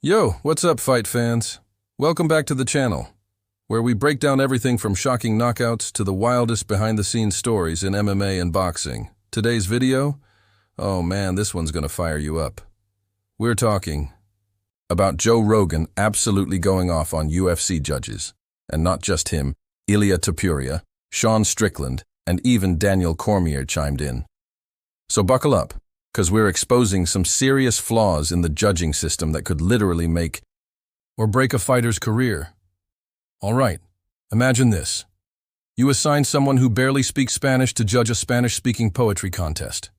Yo, what's up, fight fans? Welcome back to the channel, where we break down everything from shocking knockouts to the wildest behind-the-scenes stories in MMA and boxing. Today's video? Oh man, this one's gonna fire you up. We're talking about Joe Rogan absolutely going off on UFC judges. And not just him, Ilia Topuria, Sean Strickland, and even Daniel Cormier chimed in. So buckle up, because we're exposing some serious flaws in the judging system that could literally make or break a fighter's career. All right, imagine this. You assign someone who barely speaks Spanish to judge a Spanish-speaking poetry contest.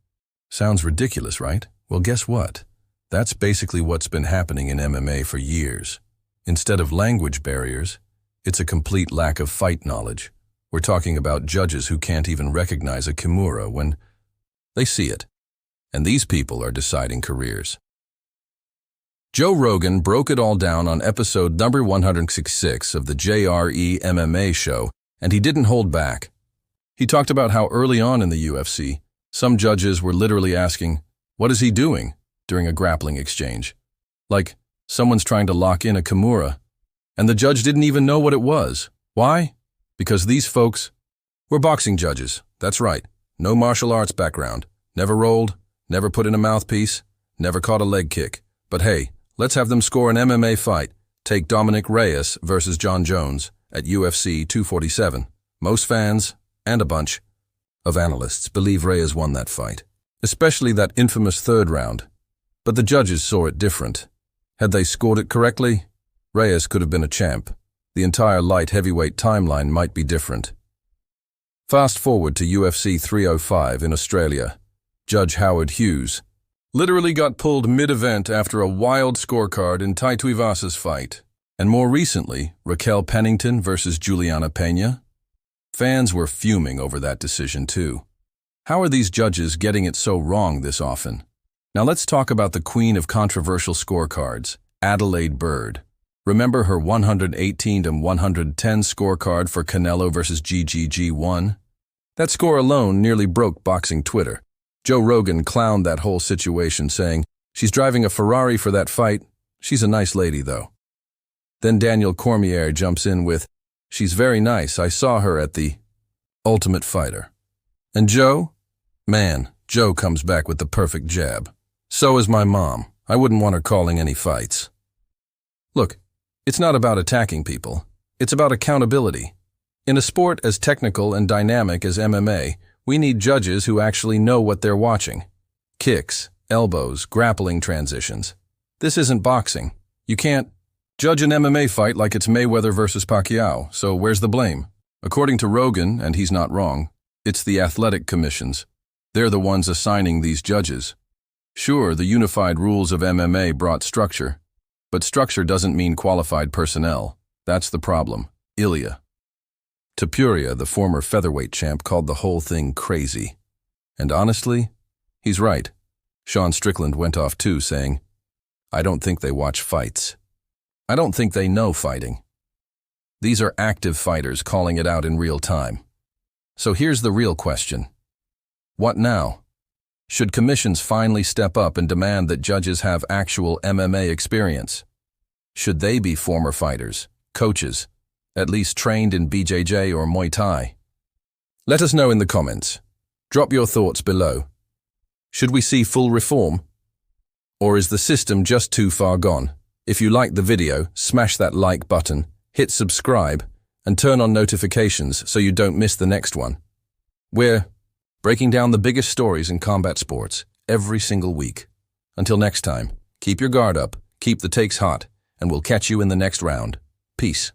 Sounds ridiculous, right? Well, guess what? That's basically what's been happening in MMA for years. Instead of language barriers, it's a complete lack of fight knowledge. We're talking about judges who can't even recognize a kimura when they see it. And these people are deciding careers. Joe Rogan broke it all down on episode number 166 of the JRE MMA show, and he didn't hold back. He talked about how early on in the UFC, some judges were literally asking, "What is he doing?" during a grappling exchange. Like, someone's trying to lock in a kimura, and the judge didn't even know what it was. Why? Because these folks were boxing judges. That's right. No martial arts background. Never rolled, never put in a mouthpiece, never caught a leg kick. But hey, let's have them score an MMA fight. Take Dominic Reyes versus John Jones at UFC 247. Most fans, and a bunch of analysts, believe Reyes won that fight, especially that infamous third round. But the judges saw it different. Had they scored it correctly, Reyes could have been a champ. The entire light heavyweight timeline might be different. Fast forward to UFC 305 in Australia. Judge Howard Hughes literally got pulled mid-event after a wild scorecard in Tai Tuivasa's fight. And more recently, Raquel Pennington versus Juliana Pena. Fans were fuming over that decision too. How are these judges getting it so wrong this often? Now let's talk about the queen of controversial scorecards, Adelaide Byrd. Remember her 118-110 scorecard for Canelo versus GGG1? That score alone nearly broke boxing Twitter. Joe Rogan clowned that whole situation, saying, "She's driving a Ferrari for that fight. She's a nice lady, though." Then Daniel Cormier jumps in with, "She's very nice. I saw her at the Ultimate Fighter." And Joe? Man, Joe comes back with the perfect jab. "So is my mom. I wouldn't want her calling any fights." Look, it's not about attacking people. It's about accountability. In a sport as technical and dynamic as MMA, we need judges who actually know what they're watching. Kicks, elbows, grappling transitions. This isn't boxing. You can't judge an MMA fight like it's Mayweather versus Pacquiao, so where's the blame? According to Rogan, and he's not wrong, it's the athletic commissions. They're the ones assigning these judges. Sure, the unified rules of MMA brought structure, but structure doesn't mean qualified personnel. That's the problem. Ilia Topuria, the former featherweight champ, called the whole thing crazy. And honestly, he's right. Sean Strickland went off too, saying, "I don't think they watch fights. I don't think they know fighting." These are active fighters calling it out in real time. So here's the real question. What now? Should commissions finally step up and demand that judges have actual MMA experience? Should they be former fighters, coaches, at least trained in BJJ or Muay Thai? Let us know in the comments. Drop your thoughts below. Should we see full reform? Or is the system just too far gone? If you liked the video, smash that like button, hit subscribe, and turn on notifications so you don't miss the next one. We're breaking down the biggest stories in combat sports every single week. Until next time, keep your guard up, keep the takes hot, and we'll catch you in the next round. Peace.